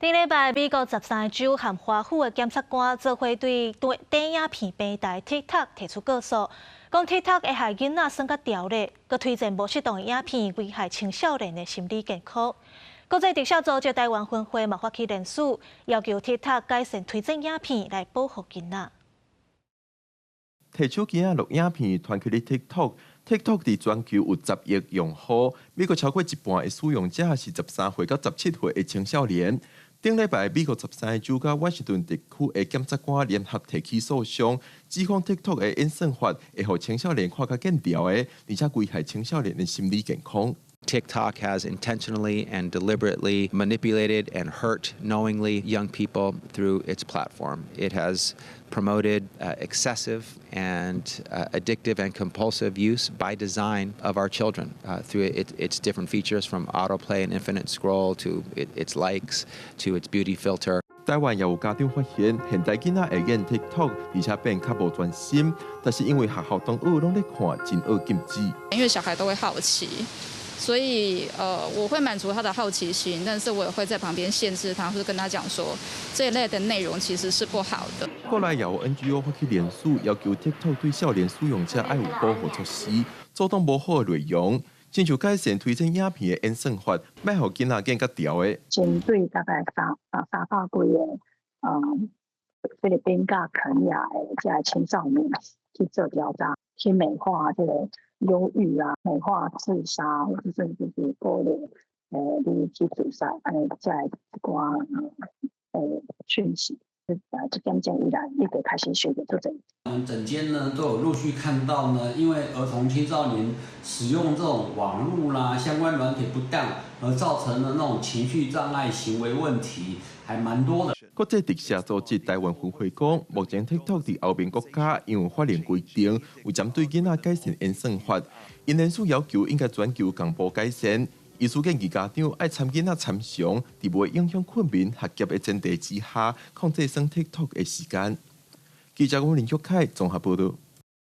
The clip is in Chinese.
顶礼拜，美国13州和华府的检察官做伙对短影片平台 TikTok 提出告诉，讲 TikTok 会害囡仔算甲条例，佮推荐无适当的影片危害青少年的心理健康。国际特赦组织台湾分会嘛发起联署，要求 TikTok 改善推荐影片来保护囡仔。提出囡仔录影片传去咧 TikTok 伫全球有10亿用户，美国超过一半的使用者是13岁到17岁的青少年。顶礼拜，美国13个州甲华盛顿地区的检察官联合提起诉讼，指控 TikTok 的演算法会互青少年看较见条的，而且危害青少年的心理健康。TikTok has intentionally and deliberately manipulated and hurt knowingly young people through its platform. It has promoted excessive and addictive and compulsive use by design of our children through its different features from autoplay and infinite scroll to its likes to its beauty filter. 台湾也有家长发现，现代囡仔会演 TikTok， 而且变较无专心，但是因为学校同学拢在看，真恶禁止。因为小孩都会好奇。所以我会满足他的好奇心，但是我也会在旁边限制他，或者跟他讲说，这一类的内容其实是不好的。后来也有 NGO 发起联署，要求 TikTok 对少年使用者要有保护措施，阻挡无好的内容，亲像改善推荐影片的演算法，卖互囡仔见较条的。针对大概300几个菲律宾甲肯亚的这青少年去做调查，去美化这个忧郁啊，美化自杀，或者甚至是暴力你去自杀，这一寡讯息。这点钟以来，一直开始学的做这个。我们整间呢都有陆续看到呢，因为儿童青少年使用这种网络啦、相关软体不当，而造成了那种情绪障碍、行为问题，还蛮多的。国际特赦组织台湾分会讲，目前 TikTok 伫欧美国家因为法令规定，有针对囡仔改善演算法，因联署要求应该全球共步改善。意思建议家长爱参囡仔参详，伫袂影响困眠、学业的前提之下，控制算 TikTok 的时间。记者林旭凯综合报道。